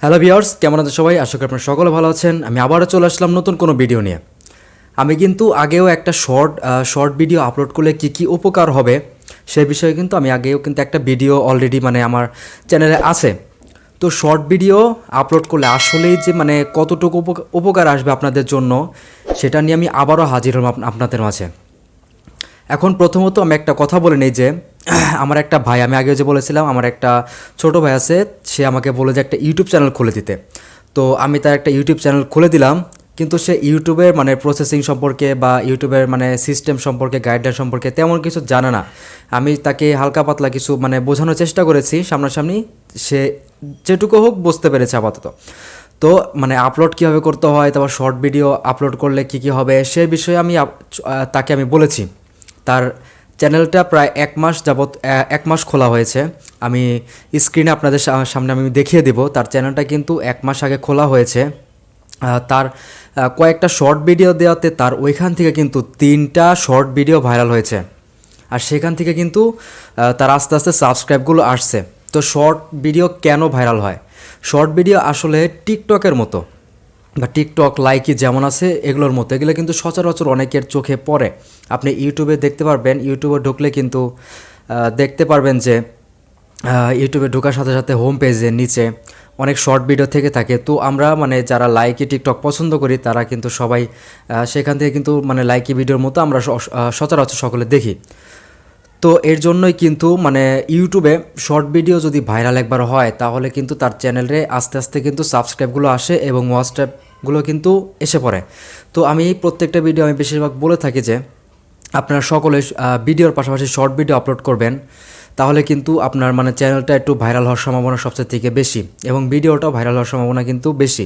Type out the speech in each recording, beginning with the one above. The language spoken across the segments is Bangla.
হ্যালো ভিউয়ার্স, কেমন আছেন সবাই? আশা করি আপনারা সকলে ভালো আছেন। আমি আবারও চলে আসলাম নতুন কোনো ভিডিও নিয়ে। আমি কিন্তু আগেও একটা শর্ট ভিডিও আপলোড করলে কি উপকার হবে সেই বিষয়ে কিন্তু আমি আগেও কিন্তু একটা ভিডিও অলরেডি আমার চ্যানেলে আছে। তো শর্ট ভিডিও আপলোড করলে আসলেই যে কতটুকু উপকার আসবে আপনাদের জন্য সেটা নিয়ে আমি আবারও হাজির হলাম আপনাদের মাঝে। এখন প্রথমত আমি একটা কথা বলে নেই যে আমার একটা ভাই, আমি আগেও যে বলেছিলাম আমার একটা ছোট ভাই আছে, সে আমাকে বলে যে একটা ইউটিউব চ্যানেল খুলে দিতে। তো আমি তার একটা ইউটিউব চ্যানেল খুলে দিলাম, কিন্তু সে ইউটিউবের প্রসেসিং সম্পর্কে বা ইউটিউবের সিস্টেম সম্পর্কে, গাইডলাইন সম্পর্কে তেমন কিছু জানে না। আমি তাকে হালকা পাতলা কিছু বোঝানোর চেষ্টা করেছি সামনাসামনি, সে যেটুকু হোক বুঝতে পেরেছে আপাতত। তো আপলোড কীভাবে করতে হয়, তারপর শর্ট ভিডিও আপলোড করলে কী হবে সেই বিষয়ে আমি তাকে আমি বলেছি। তার চ্যানেলটা প্রায় 1 মাস যাবৎ 1 মাস খোলা হয়েছে। আমি স্ক্রিনে আপনাদের সামনে আমি দেখিয়ে দেব। তার চ্যানেলটা কিন্তু 1 মাস আগে খোলা হয়েছে। তার কয়েকটা শর্ট ভিডিও দেওয়াতে তার ওইখান থেকে কিন্তু 3টা শর্ট ভিডিও ভাইরাল হয়েছে। আর সেখান থেকে কিন্তু তার আস্তে আস্তে সাবস্ক্রাইবগুলো আসছে। তো শর্ট ভিডিও কেন ভাইরাল হয়? শর্ট ভিডিও আসলে টিকটকের মতো বা টিকটক লাইকি যেমন আছে এগুলোর মতো, এগুলো কিন্তু সচরাচর অনেকের চোখে পড়ে। আপনি ইউটিউবে দেখতে পারবেন, ইউটিউবে ঢুকলে কিন্তু দেখতে পারবেন যে ইউটিউবে ঢোকার সাথে সাথে হোম পেজের নিচে অনেক শর্ট ভিডিও থেকে থাকে। তো আমরা যারা লাইকি টিকটক পছন্দ করি তারা কিন্তু সবাই সেখান থেকে কিন্তু লাইকি ভিডিওর মতো আমরা সচরাচর সকলে দেখি। তো এর জন্যই কিন্তু ইউটিউবে শর্ট ভিডিও যদি ভাইরাল একবার হয় তাহলে কিন্তু তার চ্যানেলে আস্তে আস্তে কিন্তু সাবস্ক্রাইবগুলো আসে এবং ওয়াচ টাইমগুলো কিন্তু এসে পড়ে। তো আমি প্রত্যেকটা ভিডিও আমি বেশিরভাগ বলে থাকি যে আপনারা সকলে ভিডিওর পাশাপাশি শর্ট ভিডিও আপলোড করবেন, তাহলে কিন্তু আপনার চ্যানেলটা একটু ভাইরাল হওয়ার সম্ভাবনা সবচেয়ে থেকে বেশি এবং ভিডিওটাও ভাইরাল হওয়ার সম্ভাবনা কিন্তু বেশি।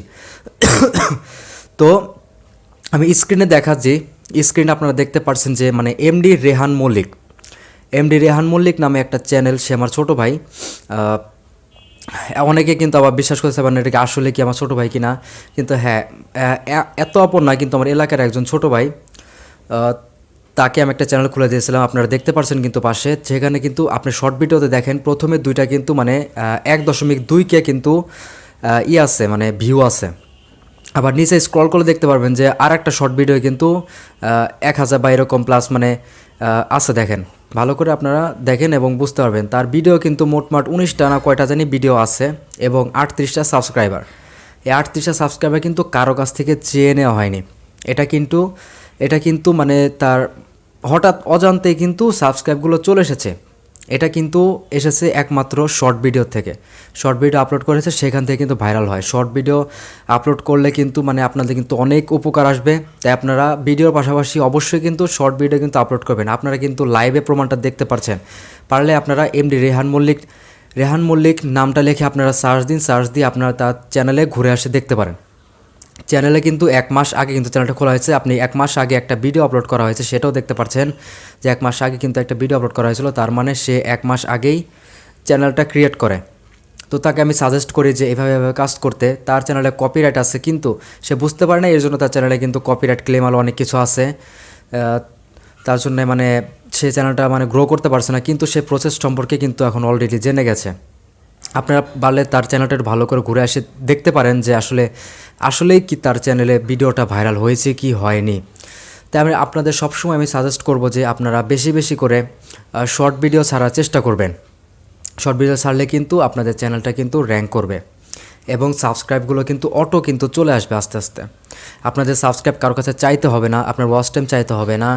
তো আমি স্ক্রিনে দেখাচ্ছি, স্ক্রিনে আপনারা দেখতে পাচ্ছেন যে এমডি রেহান মল্লিক নামে একটা চ্যানেল, সে আমার ছোটো ভাই। অনেকে কিন্তু আবার বিশ্বাস করতে পারেন এটাকে আসলে কি আমার ছোটো ভাই কিনা, কিন্তু হ্যাঁ, এত আপন না, কিন্তু আমার এলাকার একজন ছোটো ভাই। তাকে আমি একটা চ্যানেল খুলে দিয়েছিলাম, আপনারা দেখতে পাচ্ছেন কিন্তু পাশে। সেখানে কিন্তু আপনি শর্ট ভিডিওতে দেখেন প্রথমে 2টা কিন্তু 1.2K কিন্তু আছে, ভিউ আছে। আবার নিচে স্ক্রল করে দেখতে পারবেন যে আর একটা শর্ট ভিডিও কিন্তু 1000 বা এরকম প্লাস আছে। দেখেন, ভালো করে আপনারা দেখেন এবং বুঝতে পারবেন তার ভিডিও কিন্তু মোটমাট 19টা না কয়টা জানি ভিডিও আছে এবং 38টা সাবস্ক্রাইবার। এই 38টা সাবস্ক্রাইবার কিন্তু কারো কাছ থেকে চেয়ে নেওয়া হয়নি। এটা কিন্তু তার হঠাৎ অজান্তেই কিন্তু সাবস্ক্রাইবগুলো চলে এসেছে। এটা কিন্তু এসেছে একমাত্র শর্ট ভিডিও থেকে। শর্ট ভিডিও আপলোড করেছে, সেখান থেকে কিন্তু ভাইরাল হয়। শর্ট ভিডিও আপলোড করলে কিন্তু আপনাদের কিন্তু অনেক উপকার আসবে। তাই আপনারা ভিডিওর পাশাপাশি অবশ্যই কিন্তু শর্ট ভিডিও কিন্তু আপলোড করবেন। আপনারা কিন্তু লাইভে প্রমাণটা দেখতে পাচ্ছেন। পারলে আপনারা এমডি রেহান মল্লিক নামটা লিখে আপনারা সার্চ দিয়ে আপনারা তার চ্যানেলে ঘুরে আসে দেখতে পারেন। চ্যানেলে কিন্তু 1 মাস আগে কিন্তু চ্যানেলটা খোলা হয়েছে। আপনি 1 মাস আগে একটা ভিডিও আপলোড করা হয়েছে সেটাও দেখতে পাচ্ছেন যে 1 মাস আগে কিন্তু একটা ভিডিও আপলোড করা হয়েছিল। তার সে 1 মাস আগেই চ্যানেলটা ক্রিয়েট করে। তো তাকে আমি সাজেস্ট করি যে এভাবে কাজ করতে। তার চ্যানেলে কপিরাইট আছে, কিন্তু সে বুঝতে পারে না, এর জন্য তার চ্যানেলে কিন্তু কপিরাইট ক্লেম আলো অনেক কিছু আছে। তার জন্য সে চ্যানেলটা গ্রো করতে পারছে না, কিন্তু সে প্রসেস সম্পর্কে কিন্তু এখন অলরেডি জেনে গেছে। আপনারা পারলে তার চ্যানেলটা ভালো করে ঘুরে আসে দেখতে পারেন যে আসলেই কি তার চ্যানেলে ভিডিওটা ভাইরাল হয়েছে কি হয়নি। তাই আপনাদের সবসময় আমি সাজেস্ট করব যে আপনারা বেশি বেশি করে শর্ট ভিডিও ছাড়ার চেষ্টা করবেন। শর্ট ভিডিও ছাড়লে কিন্তু আপনাদের চ্যানেলটা কিন্তু র্যাঙ্ক করবে এবং সাবস্ক্রাইবগুলো কিন্তু কিন্তু চলে আসবে আস্তে আস্তে। আপনাদের সাবস্ক্রাইব কারোর কাছে চাইতে হবে না, আপনার ওয়াচ টাইম চাইতে হবে না,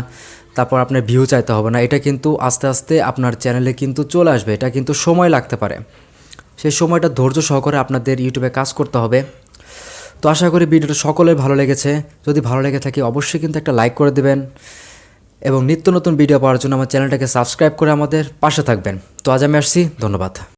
তারপর আপনার ভিউ চাইতে হবে না। এটা কিন্তু আস্তে আস্তে আপনার চ্যানেলে কিন্তু চলে আসবে। এটা কিন্তু সময় লাগতে পারে, সেই সময়টা ধৈর্য সহকারে আপনাদের ইউটিউবে কাজ করতে হবে। তো আশা করি ভিডিওটা সকলের ভালো লেগেছে। যদি ভালো লেগে থাকে অবশ্যই কিন্তু একটা লাইক করে দেবেন এবং নিত্য নতুন ভিডিও পাওয়ার জন্য আমার চ্যানেলটাকে সাবস্ক্রাইব করে আমাদের পাশে থাকবেন। তো আজ আমি আসছি, ধন্যবাদ।